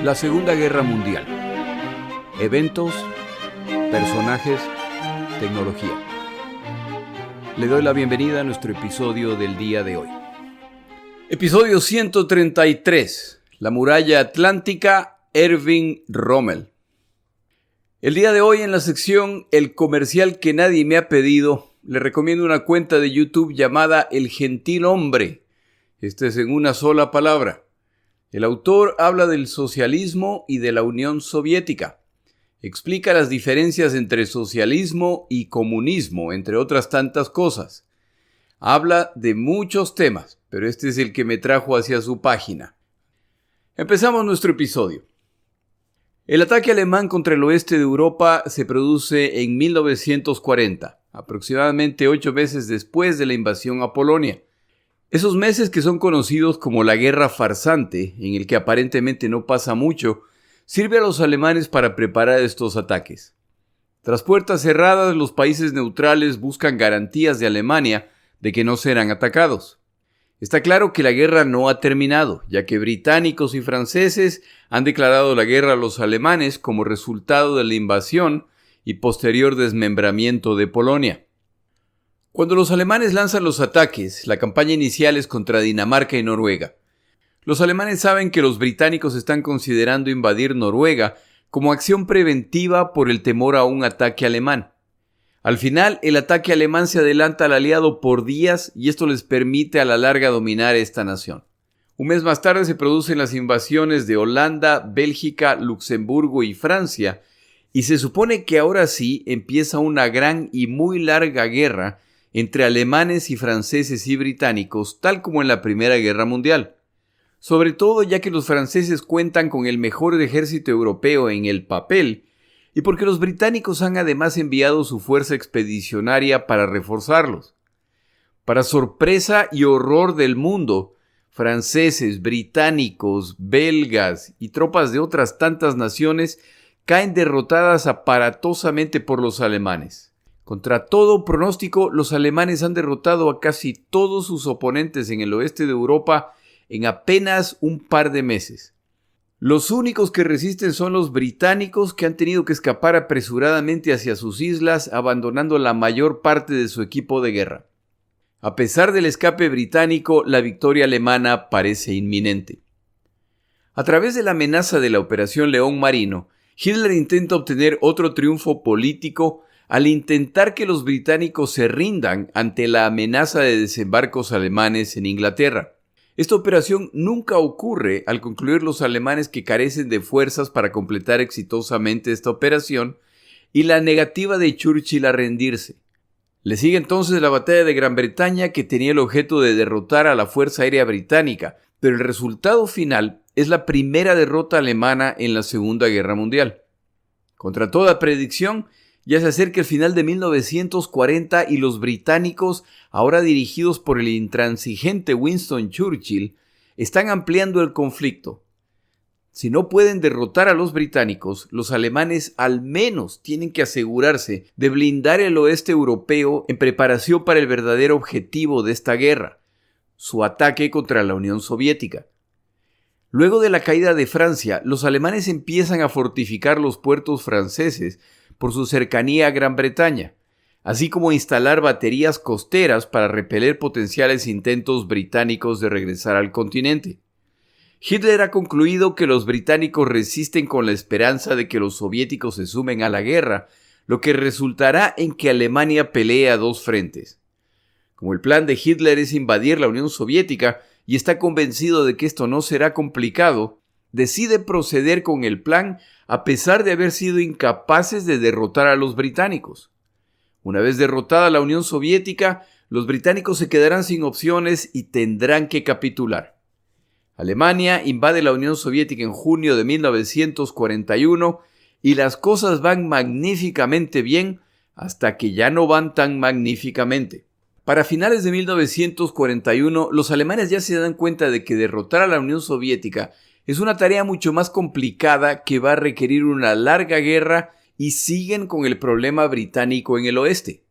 La Segunda Guerra Mundial. Eventos, personajes, tecnología. Le doy la bienvenida a nuestro episodio del día de hoy. Episodio 133. La muralla atlántica, Erwin Rommel. El día de hoy en la sección El comercial que nadie me ha pedido, le recomiendo una cuenta de YouTube llamada El Gentil Hombre. Este es en una sola palabra. El autor habla del socialismo y de la Unión Soviética. Explica las diferencias entre socialismo y comunismo, entre otras tantas cosas. Habla de muchos temas, pero este es el que me trajo hacia su página. Empezamos nuestro episodio. El ataque alemán contra el oeste de Europa se produce en 1940, aproximadamente 8 meses después de la invasión a Polonia. Esos meses que son conocidos como la Guerra Farsante, en el que aparentemente no pasa mucho, sirve a los alemanes para preparar estos ataques. Tras puertas cerradas, los países neutrales buscan garantías de Alemania de que no serán atacados. Está claro que la guerra no ha terminado, ya que británicos y franceses han declarado la guerra a los alemanes como resultado de la invasión y posterior desmembramiento de Polonia. Cuando los alemanes lanzan los ataques, la campaña inicial es contra Dinamarca y Noruega. Los alemanes saben que los británicos están considerando invadir Noruega como acción preventiva por el temor a un ataque alemán. Al final, el ataque alemán se adelanta al aliado por días y esto les permite a la larga dominar esta nación. Un mes más tarde se producen las invasiones de Holanda, Bélgica, Luxemburgo y Francia y se supone que ahora sí empieza una gran y muy larga guerra entre alemanes y franceses y británicos, tal como en la Primera Guerra Mundial. Sobre todo ya que los franceses cuentan con el mejor ejército europeo en el papel, y porque los británicos han además enviado su fuerza expedicionaria para reforzarlos. Para sorpresa y horror del mundo, franceses, británicos, belgas y tropas de otras tantas naciones caen derrotadas aparatosamente por los alemanes. Contra todo pronóstico, los alemanes han derrotado a casi todos sus oponentes en el oeste de Europa en apenas un par de meses. Los únicos que resisten son los británicos, que han tenido que escapar apresuradamente hacia sus islas, abandonando la mayor parte de su equipo de guerra. A pesar del escape británico, la victoria alemana parece inminente. A través de la amenaza de la Operación León Marino, Hitler intenta obtener otro triunfo político al intentar que los británicos se rindan ante la amenaza de desembarcos alemanes en Inglaterra. Esta operación nunca ocurre al concluir los alemanes que carecen de fuerzas para completar exitosamente esta operación y la negativa de Churchill a rendirse. Le sigue entonces la batalla de Gran Bretaña, que tenía el objeto de derrotar a la Fuerza Aérea Británica, pero el resultado final es la primera derrota alemana en la Segunda Guerra Mundial. Contra toda predicción, ya se acerca el final de 1940 y los británicos, ahora dirigidos por el intransigente Winston Churchill, están ampliando el conflicto. Si no pueden derrotar a los británicos, los alemanes al menos tienen que asegurarse de blindar el oeste europeo en preparación para el verdadero objetivo de esta guerra, su ataque contra la Unión Soviética. Luego de la caída de Francia, los alemanes empiezan a fortificar los puertos franceses por su cercanía a Gran Bretaña, así como instalar baterías costeras para repeler potenciales intentos británicos de regresar al continente. Hitler ha concluido que los británicos resisten con la esperanza de que los soviéticos se sumen a la guerra, lo que resultará en que Alemania pelee a dos frentes. Como el plan de Hitler es invadir la Unión Soviética y está convencido de que esto no será complicado, decide proceder con el plan a pesar de haber sido incapaces de derrotar a los británicos. Una vez derrotada la Unión Soviética, los británicos se quedarán sin opciones y tendrán que capitular. Alemania invade la Unión Soviética en junio de 1941 y las cosas van magníficamente bien hasta que ya no van tan magníficamente. Para finales de 1941, los alemanes ya se dan cuenta de que derrotar a la Unión Soviética es una tarea mucho más complicada que va a requerir una larga guerra y siguen con el problema británico en el oeste.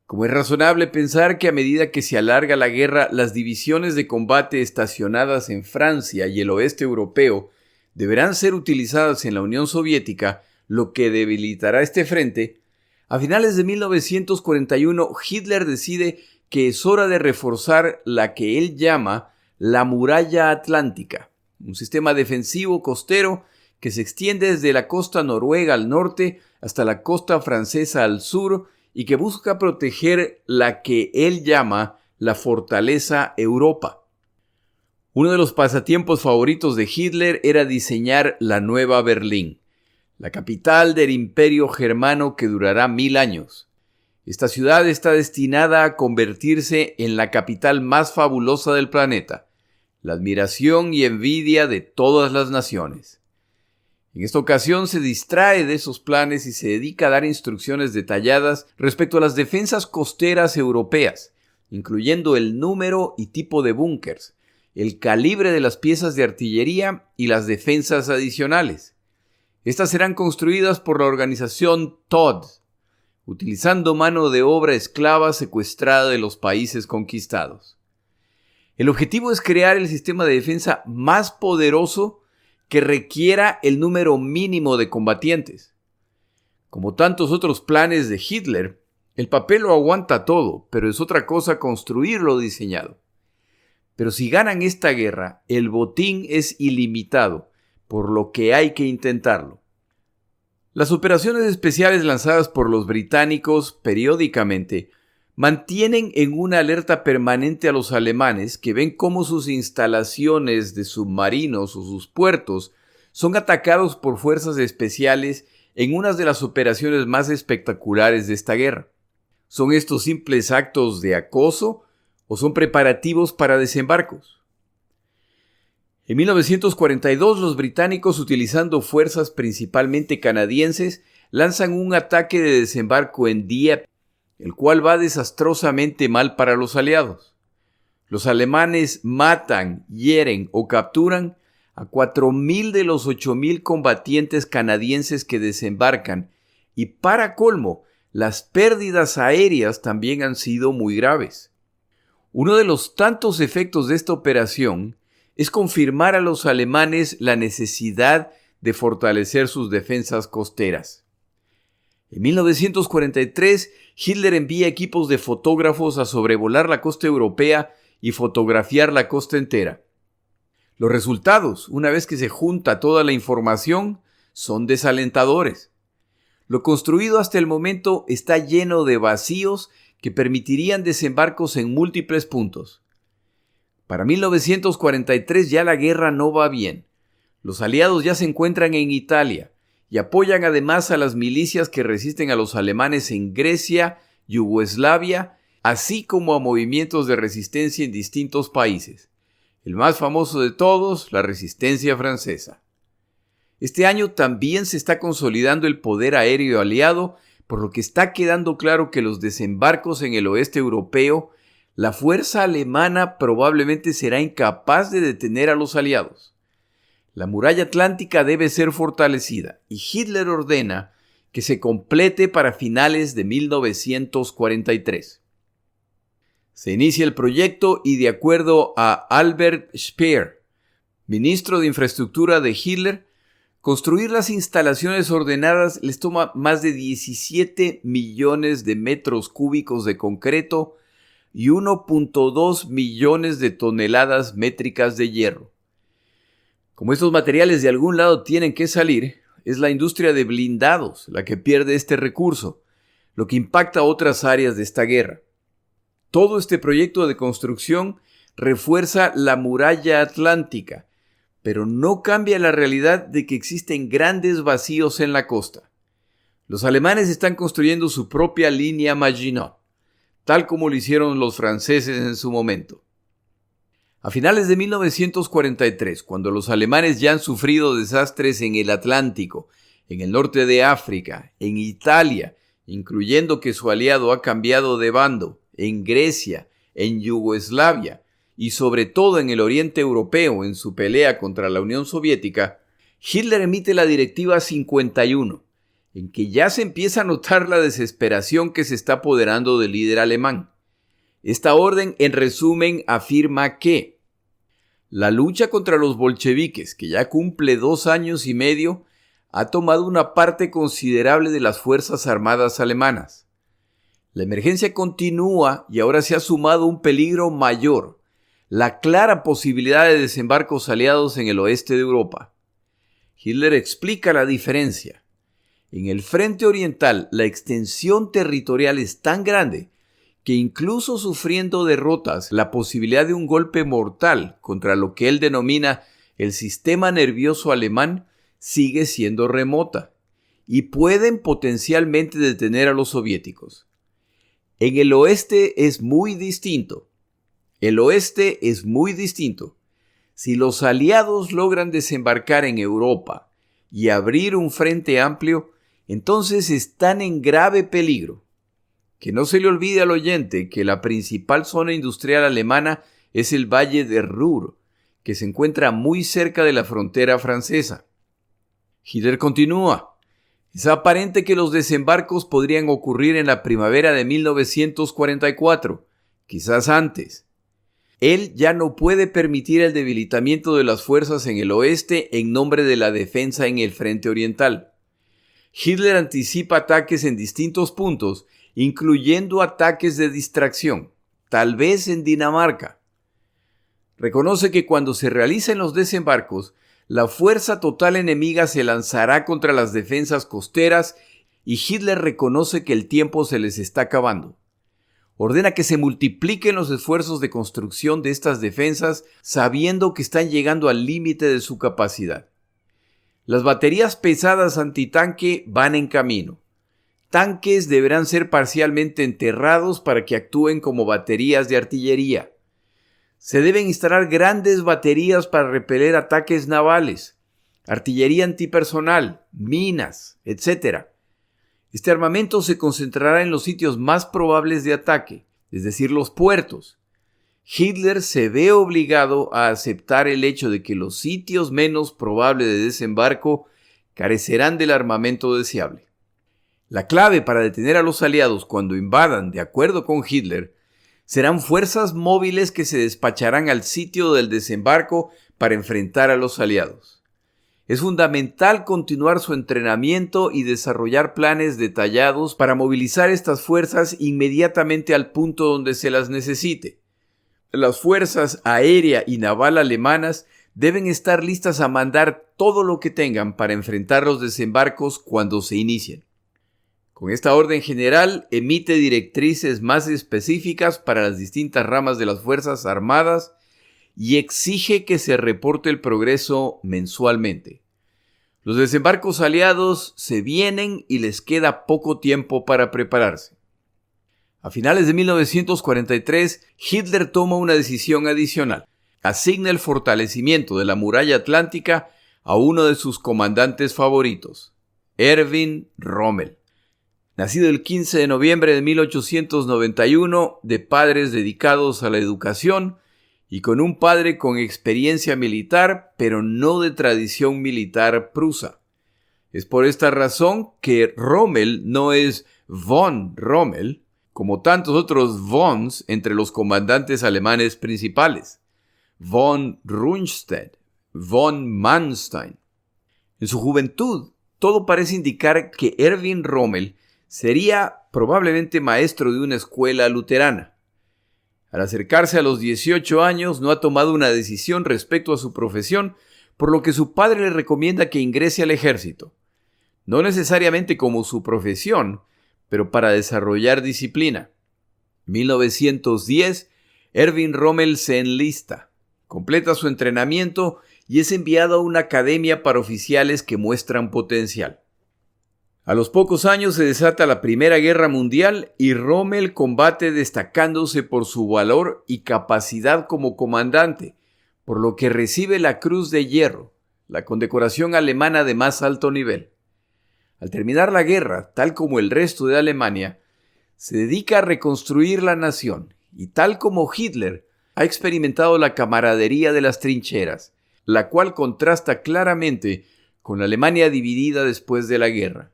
Como es razonable pensar que a medida que se alarga la guerra, las divisiones de combate estacionadas en Francia y el oeste europeo deberán ser utilizadas en la Unión Soviética, lo que debilitará este frente, a finales de 1941 Hitler decide que es hora de reforzar la que él llama la Muralla Atlántica, un sistema defensivo costero que se extiende desde la costa noruega al norte hasta la costa francesa al sur y que busca proteger la que él llama la Fortaleza Europa. Uno de los pasatiempos favoritos de Hitler era diseñar la Nueva Berlín, la capital del Imperio Germano que durará 1000 años. Esta ciudad está destinada a convertirse en la capital más fabulosa del planeta, la admiración y envidia de todas las naciones. En esta ocasión se distrae de esos planes y se dedica a dar instrucciones detalladas respecto a las defensas costeras europeas, incluyendo el número y tipo de búnkers, el calibre de las piezas de artillería y las defensas adicionales. Estas serán construidas por la organización Todt, utilizando mano de obra esclava secuestrada de los países conquistados. El objetivo es crear el sistema de defensa más poderoso que requiera el número mínimo de combatientes. Como tantos otros planes de Hitler, el papel lo aguanta todo, pero es otra cosa construir lo diseñado. Pero si ganan esta guerra, el botín es ilimitado, por lo que hay que intentarlo. Las operaciones especiales lanzadas por los británicos periódicamente mantienen en una alerta permanente a los alemanes que ven cómo sus instalaciones de submarinos o sus puertos son atacados por fuerzas especiales en una de las operaciones más espectaculares de esta guerra. ¿Son estos simples actos de acoso o son preparativos para desembarcos? En 1942, los británicos, utilizando fuerzas principalmente canadienses, lanzan un ataque de desembarco en Dieppe, el cual va desastrosamente mal para los aliados. Los alemanes matan, hieren o capturan a 4.000 de los 8.000 combatientes canadienses que desembarcan y, para colmo, las pérdidas aéreas también han sido muy graves. Uno de los tantos efectos de esta operación es confirmar a los alemanes la necesidad de fortalecer sus defensas costeras. En 1943, Hitler envía equipos de fotógrafos a sobrevolar la costa europea y fotografiar la costa entera. Los resultados, una vez que se junta toda la información, son desalentadores. Lo construido hasta el momento está lleno de vacíos que permitirían desembarcos en múltiples puntos. Para 1943 ya la guerra no va bien. Los aliados ya se encuentran en Italia y apoyan además a las milicias que resisten a los alemanes en Grecia, Yugoslavia, así como a movimientos de resistencia en distintos países. El más famoso de todos, la resistencia francesa. Este año también se está consolidando el poder aéreo aliado, por lo que está quedando claro que los desembarcos en el oeste europeo, la fuerza alemana probablemente será incapaz de detener a los aliados. La muralla atlántica debe ser fortalecida y Hitler ordena que se complete para finales de 1943. Se inicia el proyecto y, de acuerdo a Albert Speer, ministro de Infraestructura de Hitler, construir las instalaciones ordenadas les toma más de 17 millones de metros cúbicos de concreto y 1.2 millones de toneladas métricas de hierro. Como estos materiales de algún lado tienen que salir, es la industria de blindados la que pierde este recurso, lo que impacta a otras áreas de esta guerra. Todo este proyecto de construcción refuerza la muralla atlántica, pero no cambia la realidad de que existen grandes vacíos en la costa. Los alemanes están construyendo su propia línea Maginot, tal como lo hicieron los franceses en su momento. A finales de 1943, cuando los alemanes ya han sufrido desastres en el Atlántico, en el norte de África, en Italia, incluyendo que su aliado ha cambiado de bando, en Grecia, en Yugoslavia y sobre todo en el oriente europeo en su pelea contra la Unión Soviética, Hitler emite la Directiva 51, en que ya se empieza a notar la desesperación que se está apoderando del líder alemán. Esta orden, en resumen, afirma que La lucha contra los bolcheviques, que ya cumple 2 años y medio, ha tomado una parte considerable de las fuerzas armadas alemanas. La emergencia continúa y ahora se ha sumado un peligro mayor, la clara posibilidad de desembarcos aliados en el oeste de Europa. Hitler explica la diferencia. En el frente oriental, la extensión territorial es tan grande que incluso sufriendo derrotas, la posibilidad de un golpe mortal contra lo que él denomina el sistema nervioso alemán sigue siendo remota y pueden potencialmente detener a los soviéticos. En el oeste es muy distinto. El oeste es muy distinto. Si los aliados logran desembarcar en Europa y abrir un frente amplio, entonces están en grave peligro. Que no se le olvide al oyente que la principal zona industrial alemana es el Valle de Ruhr, que se encuentra muy cerca de la frontera francesa. Hitler continúa. Es aparente que los desembarcos podrían ocurrir en la primavera de 1944, quizás antes. Él ya no puede permitir el debilitamiento de las fuerzas en el oeste en nombre de la defensa en el frente oriental. Hitler anticipa ataques en distintos puntos, incluyendo ataques de distracción, tal vez en Dinamarca. Reconoce que cuando se realicen los desembarcos, la fuerza total enemiga se lanzará contra las defensas costeras y Hitler reconoce que el tiempo se les está acabando. Ordena que se multipliquen los esfuerzos de construcción de estas defensas sabiendo que están llegando al límite de su capacidad. Las baterías pesadas antitanque van en camino. Tanques deberán ser parcialmente enterrados para que actúen como baterías de artillería. Se deben instalar grandes baterías para repeler ataques navales, artillería antipersonal, minas, etc. Este armamento se concentrará en los sitios más probables de ataque, es decir, los puertos. Hitler se ve obligado a aceptar el hecho de que los sitios menos probables de desembarco carecerán del armamento deseable. La clave para detener a los aliados cuando invadan, de acuerdo con Hitler, serán fuerzas móviles que se despacharán al sitio del desembarco para enfrentar a los aliados. Es fundamental continuar su entrenamiento y desarrollar planes detallados para movilizar estas fuerzas inmediatamente al punto donde se las necesite. Las fuerzas aérea y naval alemanas deben estar listas a mandar todo lo que tengan para enfrentar los desembarcos cuando se inicien. Con esta orden general, emite directrices más específicas para las distintas ramas de las Fuerzas Armadas y exige que se reporte el progreso mensualmente. Los desembarcos aliados se vienen y les queda poco tiempo para prepararse. A finales de 1943, Hitler toma una decisión adicional. Asigna el fortalecimiento de la muralla atlántica a uno de sus comandantes favoritos, Erwin Rommel. Nacido el 15 de noviembre de 1891, de padres dedicados a la educación y con un padre con experiencia militar, pero no de tradición militar prusa. Es por esta razón que Rommel no es von Rommel, como tantos otros Vons entre los comandantes alemanes principales. Von Rundstedt, von Manstein. En su juventud, todo parece indicar que Erwin Rommel sería probablemente maestro de una escuela luterana. Al acercarse a los 18 años no ha tomado una decisión respecto a su profesión, por lo que su padre le recomienda que ingrese al ejército. No necesariamente como su profesión, pero para desarrollar disciplina. En 1910, Erwin Rommel se enlista, completa su entrenamiento y es enviado a una academia para oficiales que muestran potencial. A los pocos años se desata la Primera Guerra Mundial y Rommel combate destacándose por su valor y capacidad como comandante, por lo que recibe la Cruz de Hierro, la condecoración alemana de más alto nivel. Al terminar la guerra, tal como el resto de Alemania, se dedica a reconstruir la nación y tal como Hitler ha experimentado la camaradería de las trincheras, la cual contrasta claramente con la Alemania dividida después de la guerra.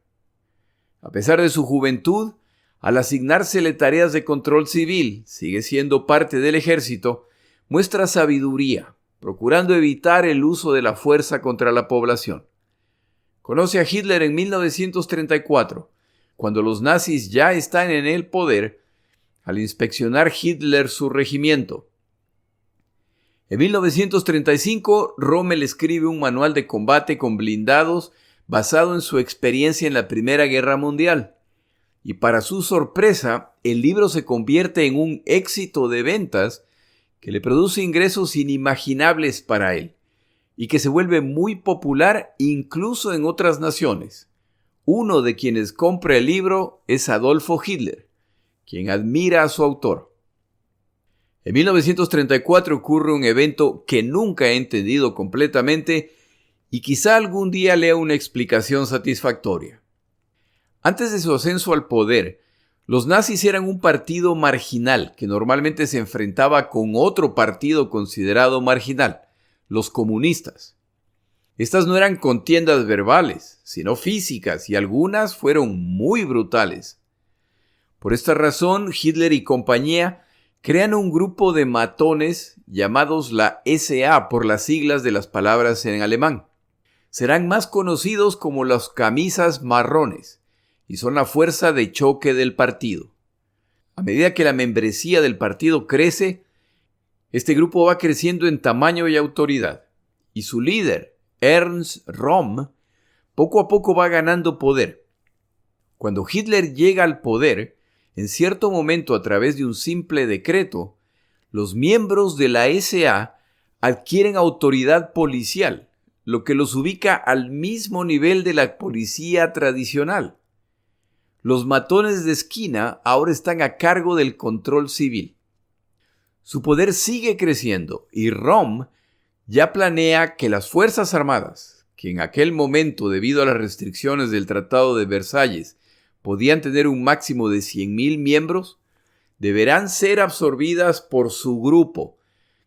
A pesar de su juventud, al asignársele tareas de control civil, sigue siendo parte del ejército, muestra sabiduría, procurando evitar el uso de la fuerza contra la población. Conoce a Hitler en 1934, cuando los nazis ya están en el poder, al inspeccionar Hitler su regimiento. En 1935, Rommel escribe un manual de combate con blindados basado en su experiencia en la Primera Guerra Mundial. Y para su sorpresa, el libro se convierte en un éxito de ventas que le produce ingresos inimaginables para él y que se vuelve muy popular incluso en otras naciones. Uno de quienes compra el libro es Adolfo Hitler, quien admira a su autor. En 1934 ocurre un evento que nunca he entendido completamente y quizá algún día lea una explicación satisfactoria. Antes de su ascenso al poder, los nazis eran un partido marginal que normalmente se enfrentaba con otro partido considerado marginal, los comunistas. Estas no eran contiendas verbales, sino físicas, y algunas fueron muy brutales. Por esta razón, Hitler y compañía crean un grupo de matones llamados la SA por las siglas de las palabras en alemán. Serán más conocidos como las camisas marrones y son la fuerza de choque del partido. A medida que la membresía del partido crece, este grupo va creciendo en tamaño y autoridad, y su líder, Ernst Röhm, poco a poco va ganando poder. Cuando Hitler llega al poder, en cierto momento a través de un simple decreto, los miembros de la SA adquieren autoridad policial, lo que los ubica al mismo nivel de la policía tradicional. Los matones de esquina ahora están a cargo del control civil. Su poder sigue creciendo y Röhm ya planea que las Fuerzas Armadas, que en aquel momento, debido a las restricciones del Tratado de Versalles, podían tener un máximo de 100,000 miembros, deberán ser absorbidas por su grupo,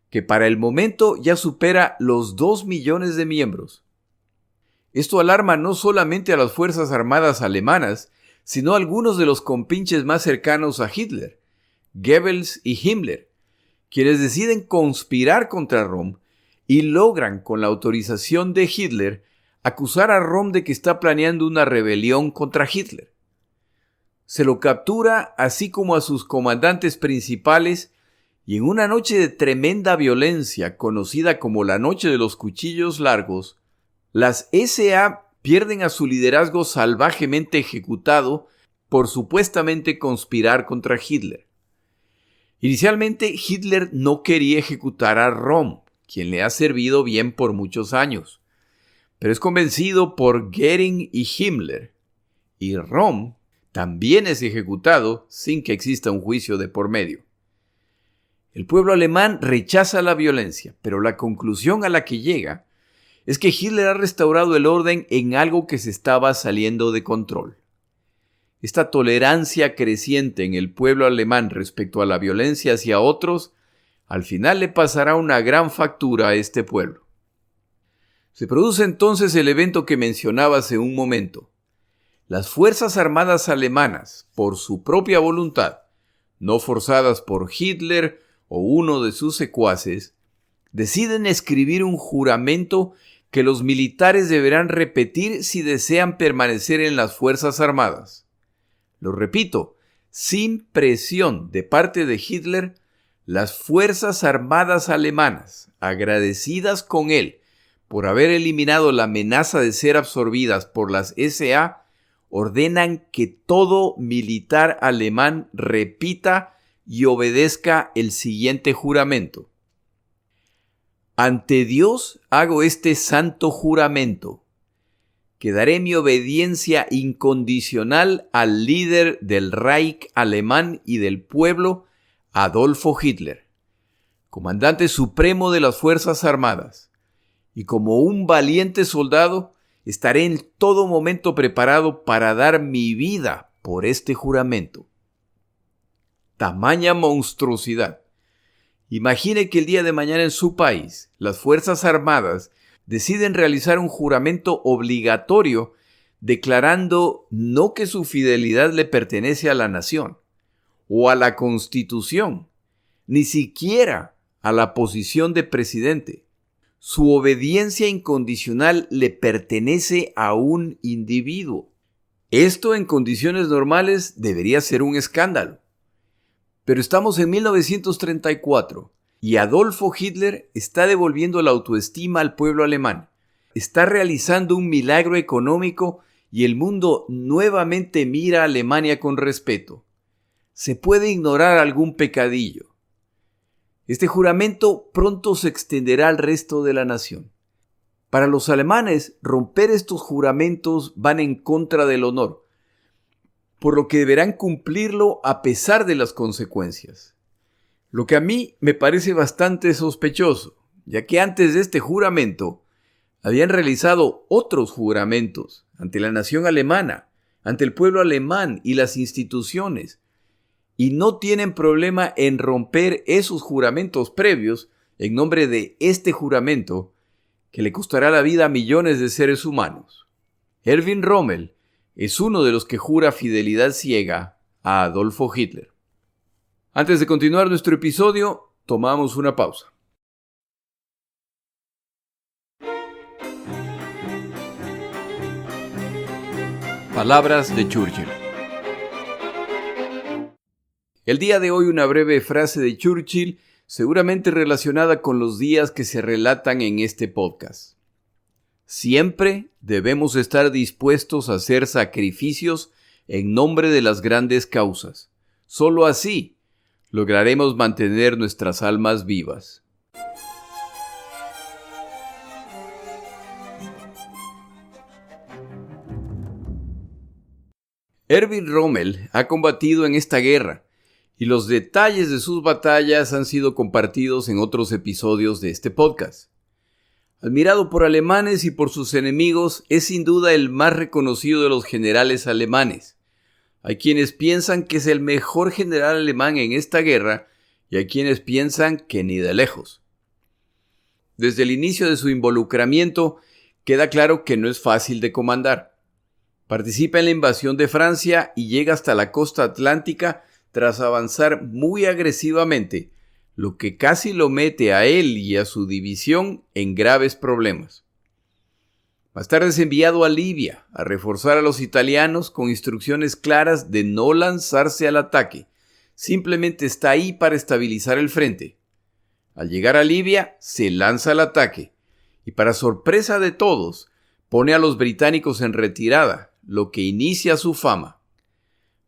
que para el momento ya supera los 2 millones de miembros. Esto alarma no solamente a las Fuerzas Armadas alemanas, sino a algunos de los compinches más cercanos a Hitler, Goebbels y Himmler, quienes deciden conspirar contra Röhm y logran, con la autorización de Hitler, acusar a Röhm de que está planeando una rebelión contra Hitler. Se lo captura así como a sus comandantes principales y en una noche de tremenda violencia, conocida como la Noche de los Cuchillos Largos, las SA pierden a su liderazgo salvajemente ejecutado por supuestamente conspirar contra Hitler. Inicialmente, Hitler no quería ejecutar a Röhm, quien le ha servido bien por muchos años, pero es convencido por Goering y Himmler, y Röhm también es ejecutado sin que exista un juicio de por medio. El pueblo alemán rechaza la violencia, pero la conclusión a la que llega es que Hitler ha restaurado el orden en algo que se estaba saliendo de control. Esta tolerancia creciente en el pueblo alemán respecto a la violencia hacia otros, al final le pasará una gran factura a este pueblo. Se produce entonces el evento que mencionaba hace un momento. Las Fuerzas Armadas alemanas, por su propia voluntad, no forzadas por Hitler o uno de sus secuaces, deciden escribir un juramento que los militares deberán repetir si desean permanecer en las Fuerzas Armadas. Lo repito, sin presión de parte de Hitler, las Fuerzas Armadas alemanas, agradecidas con él por haber eliminado la amenaza de ser absorbidas por las SA, ordenan que todo militar alemán repita y obedezca el siguiente juramento. Ante Dios hago este santo juramento, que daré mi obediencia incondicional al líder del Reich alemán y del pueblo, Adolfo Hitler, comandante supremo de las Fuerzas Armadas, y como un valiente soldado estaré en todo momento preparado para dar mi vida por este juramento. Tamaña monstruosidad. Imagine que el día de mañana en su país, las Fuerzas Armadas deciden realizar un juramento obligatorio declarando no que su fidelidad le pertenece a la nación o a la Constitución, ni siquiera a la posición de presidente, Su obediencia incondicional le pertenece a un individuo. Esto en condiciones normales debería ser un escándalo. Pero estamos en 1934 y Adolfo Hitler está devolviendo la autoestima al pueblo alemán. Está realizando un milagro económico y el mundo nuevamente mira a Alemania con respeto. Se puede ignorar algún pecadillo. Este juramento pronto se extenderá al resto de la nación. Para los alemanes, romper estos juramentos van en contra del honor, por lo que deberán cumplirlo a pesar de las consecuencias. Lo que a mí me parece bastante sospechoso, ya que antes de este juramento habían realizado otros juramentos ante la nación alemana, ante el pueblo alemán y las instituciones, y no tienen problema en romper esos juramentos previos en nombre de este juramento que le costará la vida a millones de seres humanos. Erwin Rommel es uno de los que jura fidelidad ciega a Adolfo Hitler. Antes de continuar nuestro episodio, tomamos una pausa. Palabras de Churchill. El día de hoy una breve frase de Churchill, seguramente relacionada con los días que se relatan en este podcast. Siempre debemos estar dispuestos a hacer sacrificios en nombre de las grandes causas. Solo así lograremos mantener nuestras almas vivas. Erwin Rommel ha combatido en esta guerra y los detalles de sus batallas han sido compartidos en otros episodios de este podcast. Admirado por alemanes y por sus enemigos, es sin duda el más reconocido de los generales alemanes. Hay quienes piensan que es el mejor general alemán en esta guerra y hay quienes piensan que ni de lejos. Desde el inicio de su involucramiento, queda claro que no es fácil de comandar. Participa en la invasión de Francia y llega hasta la costa atlántica tras avanzar muy agresivamente, lo que casi lo mete a él y a su división en graves problemas. Más tarde es enviado a Libia a reforzar a los italianos con instrucciones claras de no lanzarse al ataque, simplemente está ahí para estabilizar el frente. Al llegar a Libia, se lanza al ataque y para sorpresa de todos, pone a los británicos en retirada, lo que inicia su fama.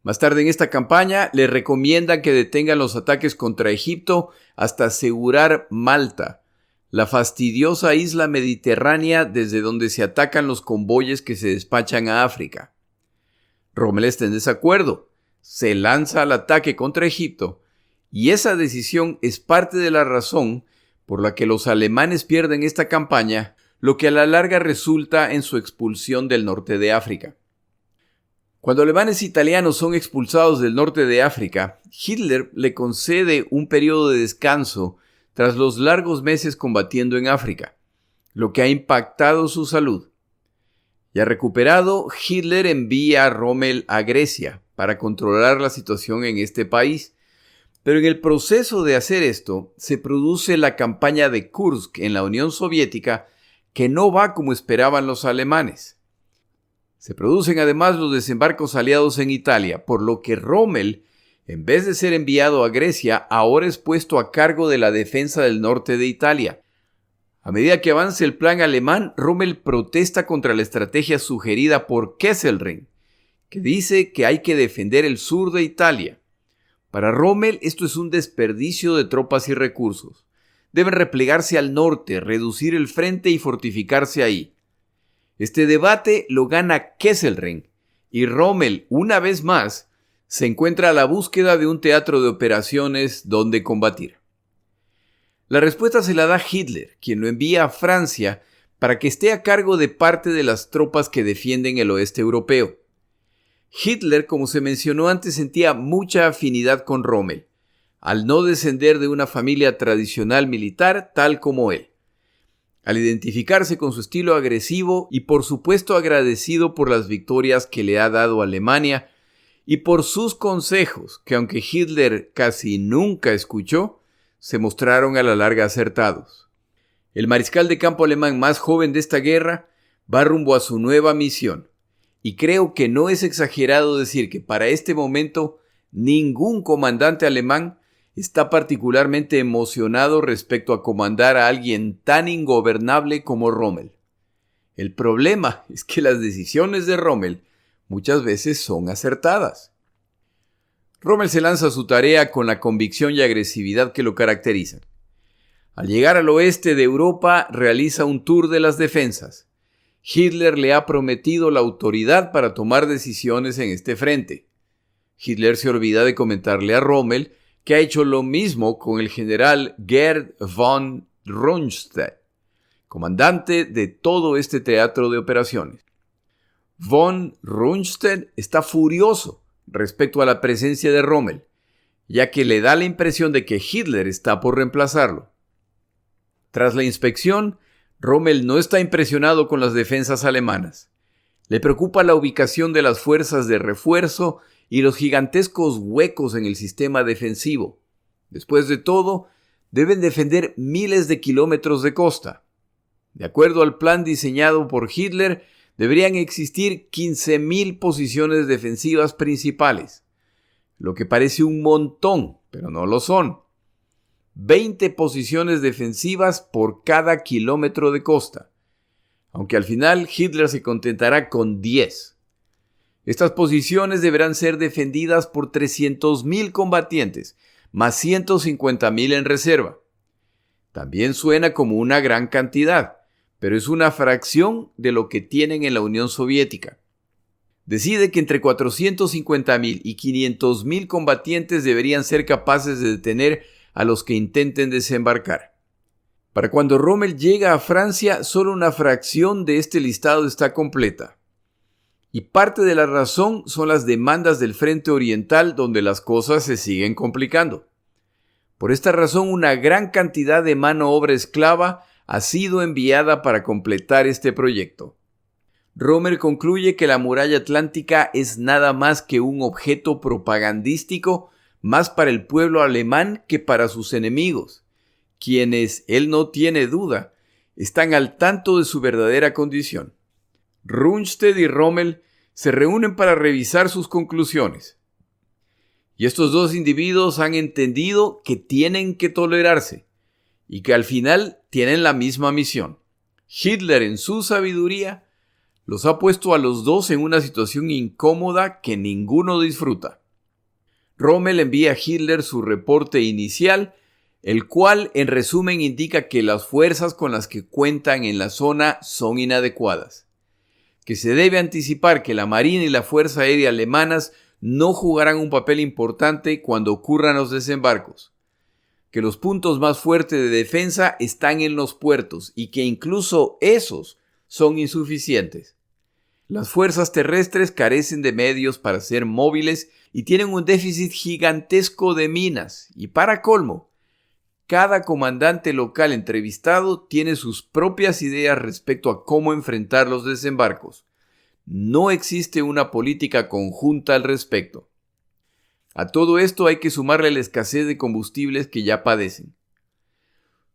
Más tarde en esta campaña le recomiendan que detengan los ataques contra Egipto hasta asegurar Malta, la fastidiosa isla mediterránea desde donde se atacan los convoyes que se despachan a África. Rommel está en desacuerdo, se lanza al ataque contra Egipto y esa decisión es parte de la razón por la que los alemanes pierden esta campaña, lo que a la larga resulta en su expulsión del norte de África. Cuando alemanes e italianos son expulsados del norte de África, Hitler le concede un periodo de descanso tras los largos meses combatiendo en África, lo que ha impactado su salud. Ya recuperado, Hitler envía a Rommel a Grecia para controlar la situación en este país, pero en el proceso de hacer esto se produce la campaña de Kursk en la Unión Soviética que no va como esperaban los alemanes. Se producen además los desembarcos aliados en Italia, por lo que Rommel, en vez de ser enviado a Grecia, ahora es puesto a cargo de la defensa del norte de Italia. A medida que avanza el plan alemán, Rommel protesta contra la estrategia sugerida por Kesselring, que dice que hay que defender el sur de Italia. Para Rommel esto es un desperdicio de tropas y recursos. Deben replegarse al norte, reducir el frente y fortificarse ahí. Este debate lo gana Kesselring y Rommel, una vez más, se encuentra a la búsqueda de un teatro de operaciones donde combatir. La respuesta se la da Hitler, quien lo envía a Francia para que esté a cargo de parte de las tropas que defienden el oeste europeo. Hitler, como se mencionó antes, sentía mucha afinidad con Rommel, al no descender de una familia tradicional militar tal como él. Al identificarse con su estilo agresivo y por supuesto agradecido por las victorias que le ha dado Alemania y por sus consejos, que aunque Hitler casi nunca escuchó, se mostraron a la larga acertados. El mariscal de campo alemán más joven de esta guerra va rumbo a su nueva misión, y creo que no es exagerado decir que para este momento ningún comandante alemán está particularmente emocionado respecto a comandar a alguien tan ingobernable como Rommel. El problema es que las decisiones de Rommel muchas veces son acertadas. Rommel se lanza a su tarea con la convicción y agresividad que lo caracterizan. Al llegar al oeste de Europa, realiza un tour de las defensas. Hitler le ha prometido la autoridad para tomar decisiones en este frente. Hitler se olvida de comentarle a Rommel que ha hecho lo mismo con el general Gerd von Rundstedt, comandante de todo este teatro de operaciones. Von Rundstedt está furioso respecto a la presencia de Rommel, ya que le da la impresión de que Hitler está por reemplazarlo. Tras la inspección, Rommel no está impresionado con las defensas alemanas. Le preocupa la ubicación de las fuerzas de refuerzo y los gigantescos huecos en el sistema defensivo. Después de todo, deben defender miles de kilómetros de costa. De acuerdo al plan diseñado por Hitler, deberían existir 15.000 posiciones defensivas principales, lo que parece un montón, pero no lo son. 20 posiciones defensivas por cada kilómetro de costa, aunque al final Hitler se contentará con 10. Estas posiciones deberán ser defendidas por 300.000 combatientes, más 150.000 en reserva. También suena como una gran cantidad, pero es una fracción de lo que tienen en la Unión Soviética. Decide que entre 450.000 y 500.000 combatientes deberían ser capaces de detener a los que intenten desembarcar. Para cuando Rommel llega a Francia, solo una fracción de este listado está completa. Y parte de la razón son las demandas del frente oriental, donde las cosas se siguen complicando. Por esta razón, una gran cantidad de mano obra esclava ha sido enviada para completar este proyecto. Rommel concluye que la muralla atlántica es nada más que un objeto propagandístico más para el pueblo alemán que para sus enemigos, quienes, él no tiene duda, están al tanto de su verdadera condición. Rundstedt y Rommel se reúnen para revisar sus conclusiones. Y estos dos individuos han entendido que tienen que tolerarse y que al final tienen la misma misión. Hitler, en su sabiduría, los ha puesto a los dos en una situación incómoda que ninguno disfruta. Rommel envía a Hitler su reporte inicial, el cual en resumen indica que las fuerzas con las que cuentan en la zona son inadecuadas, que se debe anticipar que la Marina y la Fuerza Aérea alemanas no jugarán un papel importante cuando ocurran los desembarcos, que los puntos más fuertes de defensa están en los puertos y que incluso esos son insuficientes. Las fuerzas terrestres carecen de medios para ser móviles y tienen un déficit gigantesco de minas. Y para colmo, cada comandante local entrevistado tiene sus propias ideas respecto a cómo enfrentar los desembarcos. No existe una política conjunta al respecto. A todo esto hay que sumarle la escasez de combustibles que ya padecen.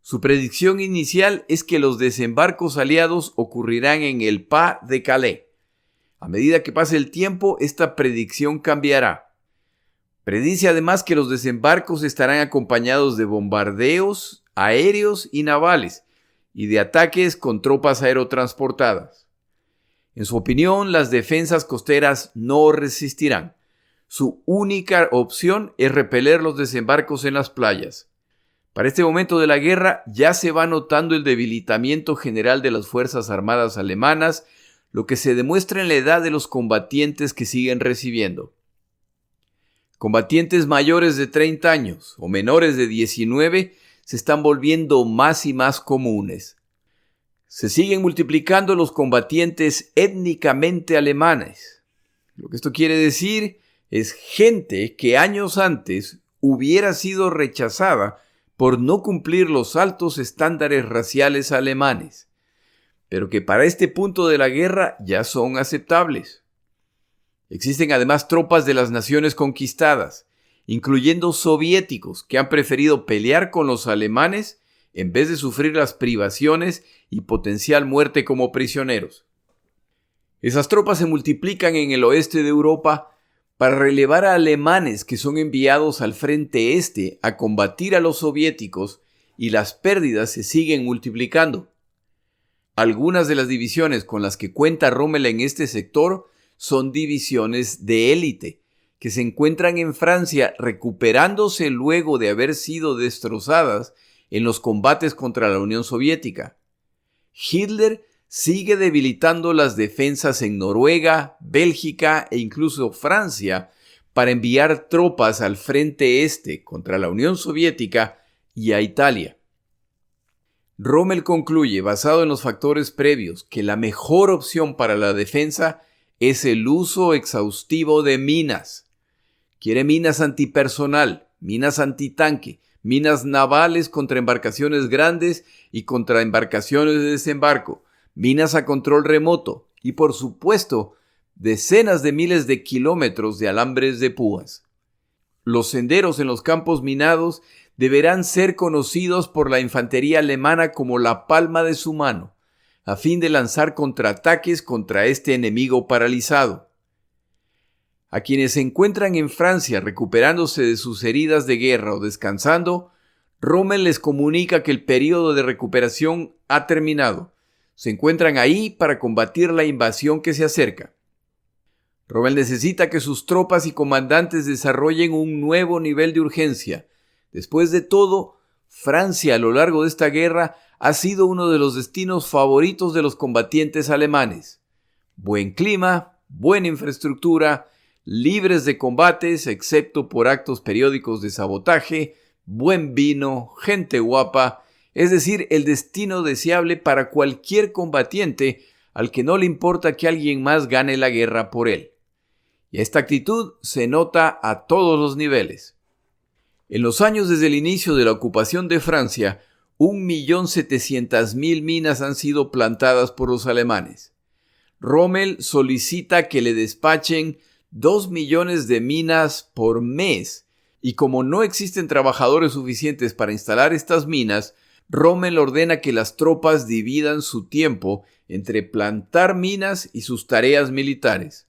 Su predicción inicial es que los desembarcos aliados ocurrirán en el Pas de Calais. A medida que pase el tiempo, esta predicción cambiará. Predice además que los desembarcos estarán acompañados de bombardeos aéreos y navales y de ataques con tropas aerotransportadas. En su opinión, las defensas costeras no resistirán. Su única opción es repeler los desembarcos en las playas. Para este momento de la guerra ya se va notando el debilitamiento general de las fuerzas armadas alemanas, lo que se demuestra en la edad de los combatientes que siguen recibiendo. Combatientes mayores de 30 años o menores de 19 se están volviendo más y más comunes. Se siguen multiplicando los combatientes étnicamente alemanes. Lo que esto quiere decir es gente que años antes hubiera sido rechazada por no cumplir los altos estándares raciales alemanes, pero que para este punto de la guerra ya son aceptables. Existen además tropas de las naciones conquistadas, incluyendo soviéticos, que han preferido pelear con los alemanes en vez de sufrir las privaciones y potencial muerte como prisioneros. Esas tropas se multiplican en el oeste de Europa para relevar a alemanes que son enviados al frente este a combatir a los soviéticos, y las pérdidas se siguen multiplicando. Algunas de las divisiones con las que cuenta Rommel en este sector son divisiones de élite, que se encuentran en Francia recuperándose luego de haber sido destrozadas en los combates contra la Unión Soviética. Hitler sigue debilitando las defensas en Noruega, Bélgica e incluso Francia para enviar tropas al frente este contra la Unión Soviética y a Italia. Rommel concluye, basado en los factores previos, que la mejor opción para la defensa es el uso exhaustivo de minas. Quiere minas antipersonal, minas antitanque, minas navales contra embarcaciones grandes y contra embarcaciones de desembarco, minas a control remoto y, por supuesto, decenas de miles de kilómetros de alambres de púas. Los senderos en los campos minados deberán ser conocidos por la infantería alemana como la palma de su mano, a fin de lanzar contraataques contra este enemigo paralizado. A quienes se encuentran en Francia recuperándose de sus heridas de guerra o descansando, Rommel les comunica que el periodo de recuperación ha terminado. Se encuentran ahí para combatir la invasión que se acerca. Rommel necesita que sus tropas y comandantes desarrollen un nuevo nivel de urgencia. Después de todo, Francia a lo largo de esta guerra ha sido uno de los destinos favoritos de los combatientes alemanes. Buen clima, buena infraestructura, libres de combates excepto por actos periódicos de sabotaje, buen vino, gente guapa, es decir, el destino deseable para cualquier combatiente al que no le importa que alguien más gane la guerra por él. Y esta actitud se nota a todos los niveles. En los años desde el inicio de la ocupación de Francia, 1.700.000 minas han sido plantadas por los alemanes. Rommel solicita que le despachen 2 millones de minas por mes, y como no existen trabajadores suficientes para instalar estas minas, Rommel ordena que las tropas dividan su tiempo entre plantar minas y sus tareas militares.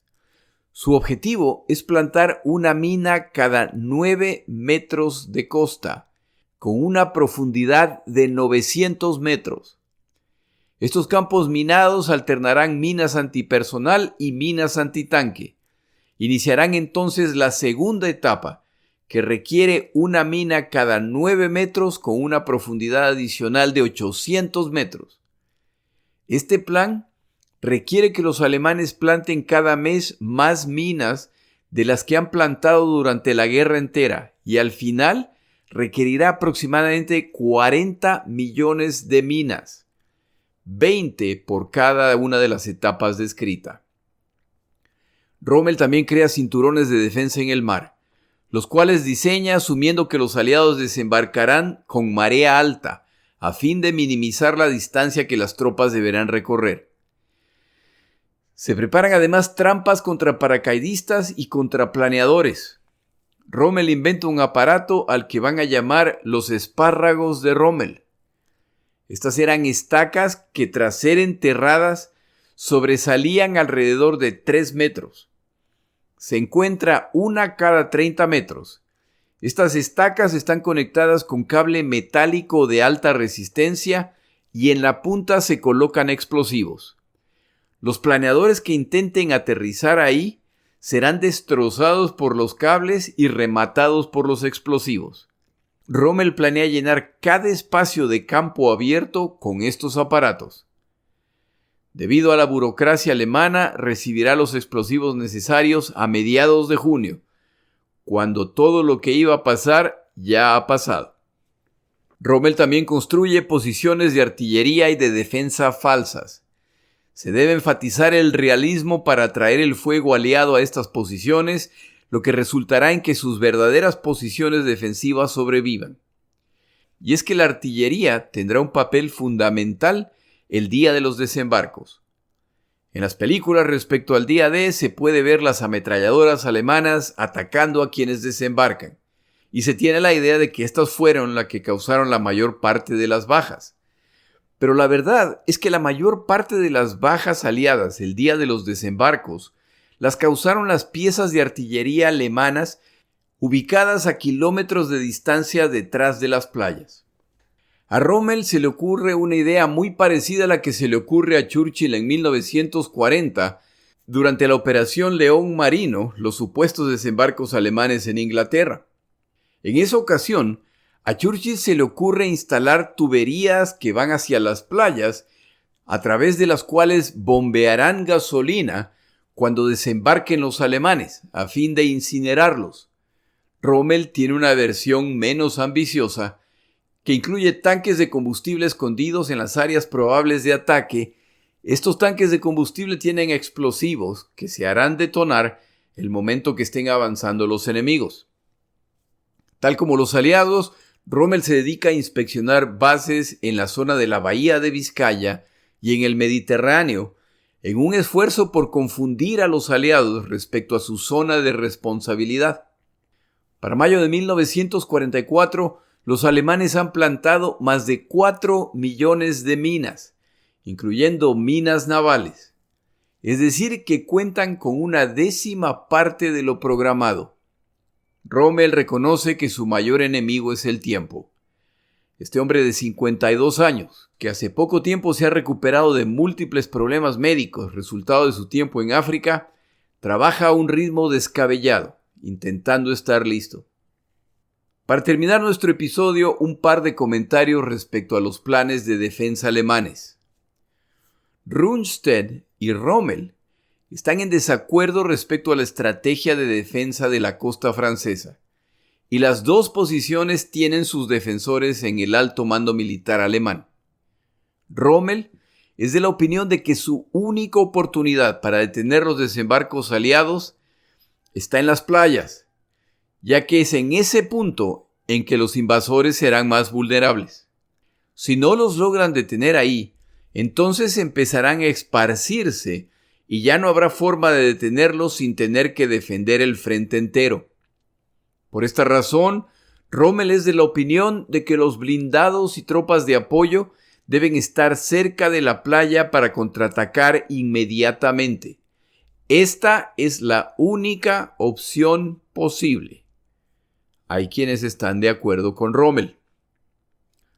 Su objetivo es plantar una mina cada 9 metros de costa, con una profundidad de 900 metros. Estos campos minados alternarán minas antipersonal y minas antitanque. Iniciarán entonces la segunda etapa, que requiere una mina cada 9 metros con una profundidad adicional de 800 metros. Este plan requiere que los alemanes planten cada mes más minas de las que han plantado durante la guerra entera, y al final requerirá aproximadamente 40 millones de minas, 20 por cada una de las etapas descritas. Rommel también crea cinturones de defensa en el mar, los cuales diseña asumiendo que los aliados desembarcarán con marea alta, a fin de minimizar la distancia que las tropas deberán recorrer. Se preparan además trampas contra paracaidistas y contra planeadores. Rommel inventa un aparato al que van a llamar los espárragos de Rommel. Estas eran estacas que, tras ser enterradas, sobresalían alrededor de 3 metros. Se encuentra una cada 30 metros. Estas estacas están conectadas con cable metálico de alta resistencia y en la punta se colocan explosivos. Los planeadores que intenten aterrizar ahí serán destrozados por los cables y rematados por los explosivos. Rommel planea llenar cada espacio de campo abierto con estos aparatos. Debido a la burocracia alemana, recibirá los explosivos necesarios a mediados de junio, cuando todo lo que iba a pasar ya ha pasado. Rommel también construye posiciones de artillería y de defensa falsas. Se debe enfatizar el realismo para atraer el fuego aliado a estas posiciones, lo que resultará en que sus verdaderas posiciones defensivas sobrevivan. Y es que la artillería tendrá un papel fundamental el día de los desembarcos. En las películas respecto al día D se puede ver las ametralladoras alemanas atacando a quienes desembarcan, y se tiene la idea de que estas fueron las que causaron la mayor parte de las bajas. Pero la verdad es que la mayor parte de las bajas aliadas el día de los desembarcos las causaron las piezas de artillería alemanas ubicadas a kilómetros de distancia detrás de las playas. A Rommel se le ocurre una idea muy parecida a la que se le ocurre a Churchill en 1940 durante la Operación León Marino, los supuestos desembarcos alemanes en Inglaterra. En esa ocasión, a Churchill se le ocurre instalar tuberías que van hacia las playas, a través de las cuales bombearán gasolina cuando desembarquen los alemanes, a fin de incinerarlos. Rommel tiene una versión menos ambiciosa, que incluye tanques de combustible escondidos en las áreas probables de ataque. Estos tanques de combustible tienen explosivos que se harán detonar el momento que estén avanzando los enemigos. Tal como los aliados, Rommel se dedica a inspeccionar bases en la zona de la Bahía de Vizcaya y en el Mediterráneo, en un esfuerzo por confundir a los aliados respecto a su zona de responsabilidad. Para mayo de 1944, los alemanes han plantado más de 4 millones de minas, incluyendo minas navales. Es decir, que cuentan con una 10ª parte de lo programado. Rommel reconoce que su mayor enemigo es el tiempo. Este hombre de 52 años, que hace poco tiempo se ha recuperado de múltiples problemas médicos resultado de su tiempo en África, trabaja a un ritmo descabellado, intentando estar listo. Para terminar nuestro episodio, un par de comentarios respecto a los planes de defensa alemanes. Rundstedt y Rommel están en desacuerdo respecto a la estrategia de defensa de la costa francesa, y las dos posiciones tienen sus defensores en el alto mando militar alemán. Rommel es de la opinión de que su única oportunidad para detener los desembarcos aliados está en las playas, ya que es en ese punto en que los invasores serán más vulnerables. Si no los logran detener ahí, entonces empezarán a esparcirse y ya no habrá forma de detenerlos sin tener que defender el frente entero. Por esta razón, Rommel es de la opinión de que los blindados y tropas de apoyo deben estar cerca de la playa para contraatacar inmediatamente. Esta es la única opción posible. Hay quienes están de acuerdo con Rommel.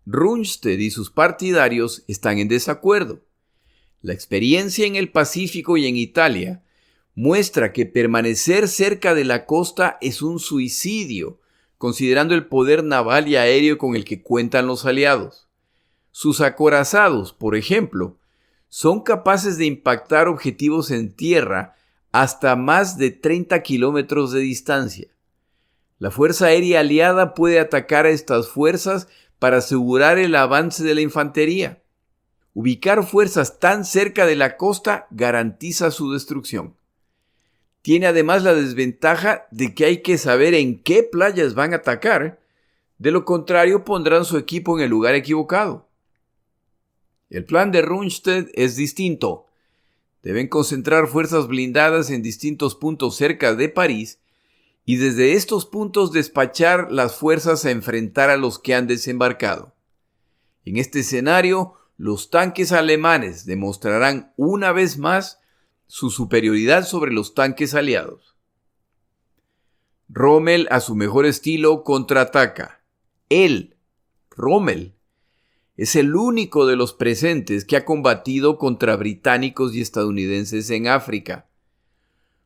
Rundstedt y sus partidarios están en desacuerdo. La experiencia en el Pacífico y en Italia muestra que permanecer cerca de la costa es un suicidio, considerando el poder naval y aéreo con el que cuentan los aliados. Sus acorazados, por ejemplo, son capaces de impactar objetivos en tierra hasta más de 30 kilómetros de distancia. La Fuerza Aérea Aliada puede atacar a estas fuerzas para asegurar el avance de la infantería. Ubicar fuerzas tan cerca de la costa garantiza su destrucción. Tiene además la desventaja de que hay que saber en qué playas van a atacar, de lo contrario pondrán su equipo en el lugar equivocado. El plan de Rundstedt es distinto. Deben concentrar fuerzas blindadas en distintos puntos cerca de París y desde estos puntos despachar las fuerzas a enfrentar a los que han desembarcado. En este escenario, los tanques alemanes demostrarán una vez más su superioridad sobre los tanques aliados. Rommel, a su mejor estilo, contraataca. Él, Rommel, es el único de los presentes que ha combatido contra británicos y estadounidenses en África.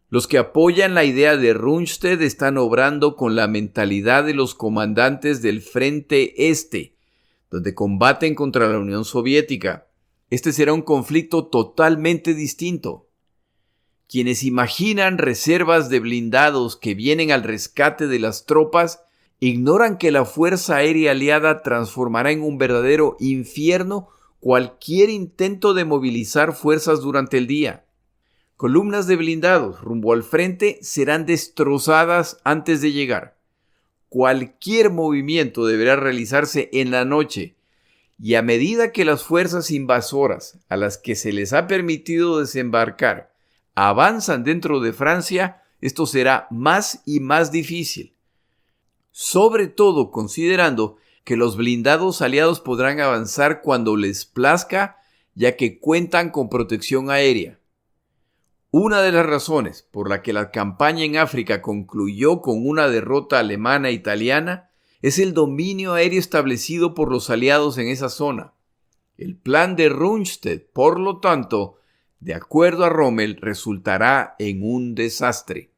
Los que apoyan la idea de Rundstedt están obrando con la mentalidad de los comandantes del Frente Este, donde combaten contra la Unión Soviética. Este será un conflicto totalmente distinto. Quienes imaginan reservas de blindados que vienen al rescate de las tropas ignoran que la Fuerza Aérea Aliada transformará en un verdadero infierno cualquier intento de movilizar fuerzas durante el día. Columnas de blindados rumbo al frente serán destrozadas antes de llegar. Cualquier movimiento deberá realizarse en la noche, y a medida que las fuerzas invasoras a las que se les ha permitido desembarcar avanzan dentro de Francia, esto será más y más difícil. sobre todo considerando que los blindados aliados podrán avanzar cuando les plazca, ya que cuentan con protección aérea. Una de las razones por la que la campaña en África concluyó con una derrota alemana e italiana es el dominio aéreo establecido por los aliados en esa zona. El plan de Rundstedt, por lo tanto, de acuerdo a Rommel, resultará en un desastre.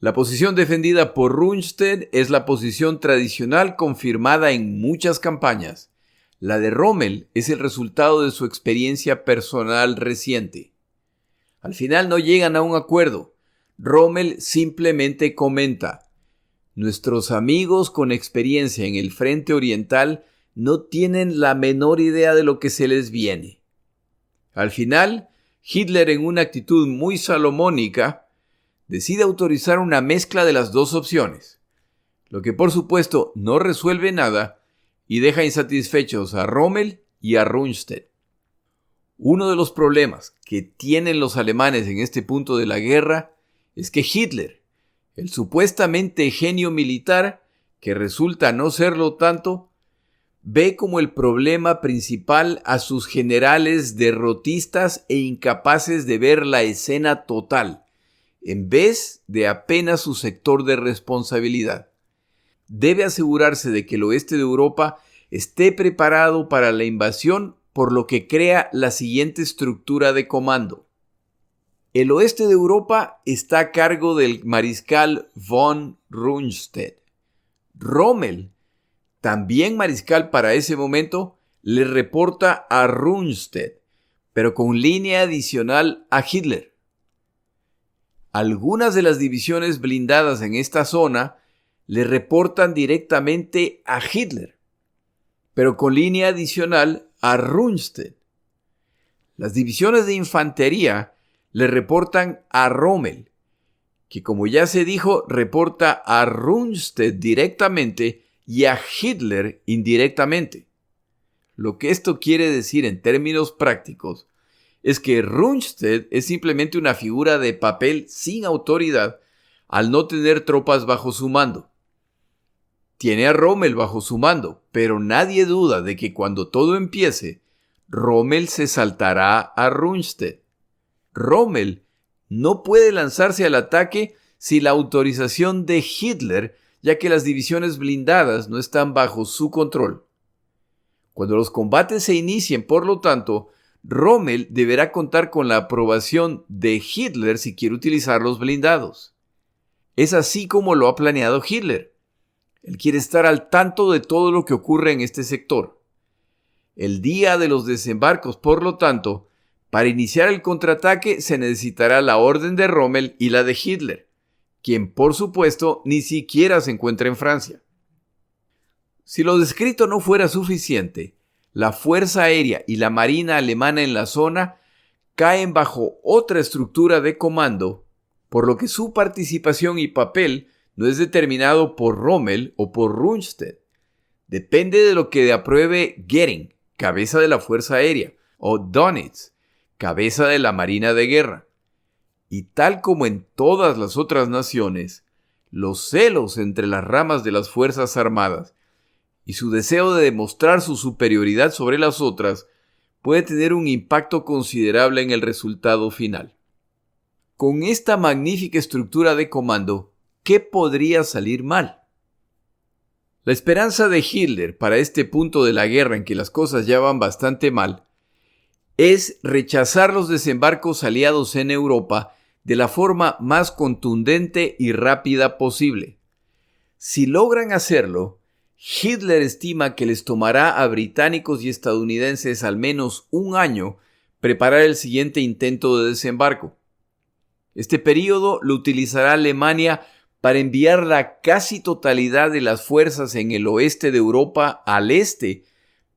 La posición defendida por Rundstedt es la posición tradicional confirmada en muchas campañas. La de Rommel es el resultado de su experiencia personal reciente. Al final no llegan a un acuerdo. Rommel simplemente comenta: nuestros amigos con experiencia en el frente oriental no tienen la menor idea de lo que se les viene. Al final, Hitler, en una actitud muy salomónica, decide autorizar una mezcla de las dos opciones, lo que por supuesto no resuelve nada y deja insatisfechos a Rommel y a Rundstedt. Uno de los problemas que tienen los alemanes en este punto de la guerra es que Hitler, el supuestamente genio militar, que resulta no serlo tanto, ve como el problema principal a sus generales derrotistas e incapaces de ver la escena total, en vez de apenas su sector de responsabilidad. Debe asegurarse de que el oeste de Europa esté preparado para la invasión, por lo que crea la siguiente estructura de comando. El oeste de Europa está a cargo del mariscal von Rundstedt. Rommel, también mariscal para ese momento, le reporta a Rundstedt, pero con línea adicional a Hitler. Algunas de las divisiones blindadas en esta zona le reportan directamente a Hitler, pero con línea adicional a Rundstedt. Las divisiones de infantería le reportan a Rommel, que como ya se dijo, reporta a Rundstedt directamente y a Hitler indirectamente. Lo que esto quiere decir en términos prácticos es que Rundstedt es simplemente una figura de papel sin autoridad al no tener tropas bajo su mando. Tiene a Rommel bajo su mando, pero nadie duda de que cuando todo empiece, Rommel se saltará a Rundstedt. Rommel no puede lanzarse al ataque sin la autorización de Hitler, ya que las divisiones blindadas no están bajo su control. Cuando los combates se inicien, por lo tanto, Rommel deberá contar con la aprobación de Hitler si quiere utilizar los blindados. Es así como lo ha planeado Hitler. Él quiere estar al tanto de todo lo que ocurre en este sector. El día de los desembarcos, por lo tanto, para iniciar el contraataque se necesitará la orden de Rommel y la de Hitler, quien por supuesto ni siquiera se encuentra en Francia. Si lo descrito no fuera suficiente, la Fuerza Aérea y la Marina alemana en la zona caen bajo otra estructura de comando, por lo que su participación y papel no es determinado por Rommel o por Rundstedt. Depende de lo que apruebe Goering, cabeza de la Fuerza Aérea, o Dönitz, cabeza de la Marina de Guerra. Y tal como en todas las otras naciones, los celos entre las ramas de las Fuerzas Armadas y su deseo de demostrar su superioridad sobre las otras puede tener un impacto considerable en el resultado final. Con esta magnífica estructura de comando, ¿qué podría salir mal? La esperanza de Hitler para este punto de la guerra en que las cosas ya van bastante mal es rechazar los desembarcos aliados en Europa de la forma más contundente y rápida posible. Si logran hacerlo, Hitler estima que les tomará a británicos y estadounidenses al menos un año preparar el siguiente intento de desembarco. Este período lo utilizará Alemania para enviar la casi totalidad de las fuerzas en el oeste de Europa al este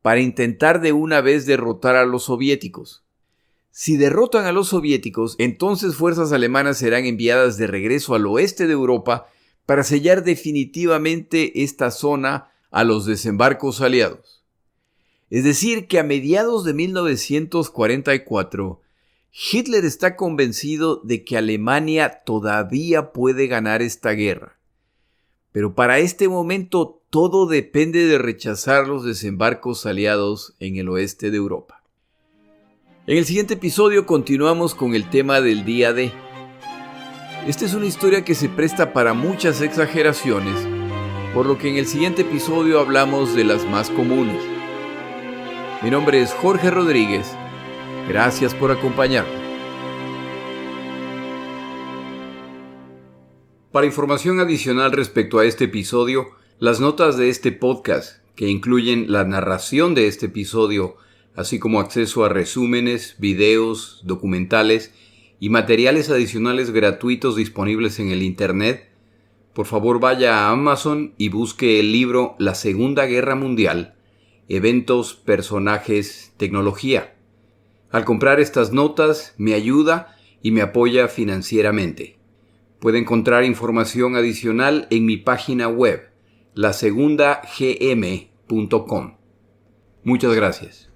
para intentar de una vez derrotar a los soviéticos. Si derrotan a los soviéticos, entonces fuerzas alemanas serán enviadas de regreso al oeste de Europa para sellar definitivamente esta zona a los desembarcos aliados. Es decir, que a mediados de 1944, Hitler está convencido de que Alemania todavía puede ganar esta guerra. Pero para este momento todo depende de rechazar los desembarcos aliados en el oeste de Europa. En el siguiente episodio continuamos con el tema del día D. Esta es una historia que se presta para muchas exageraciones, por lo que en el siguiente episodio hablamos de las más comunes. Mi nombre es Jorge Rodríguez. Gracias por acompañarme. Para información adicional respecto a este episodio, las notas de este podcast, que incluyen la narración de este episodio, así como acceso a resúmenes, videos, documentales y materiales adicionales gratuitos disponibles en el Internet, por favor vaya a Amazon y busque el libro La Segunda Guerra Mundial, Eventos, Personajes, Tecnología. Al comprar estas notas, me ayuda y me apoya financieramente. Puede encontrar información adicional en mi página web, lasegundagm.com. Muchas gracias.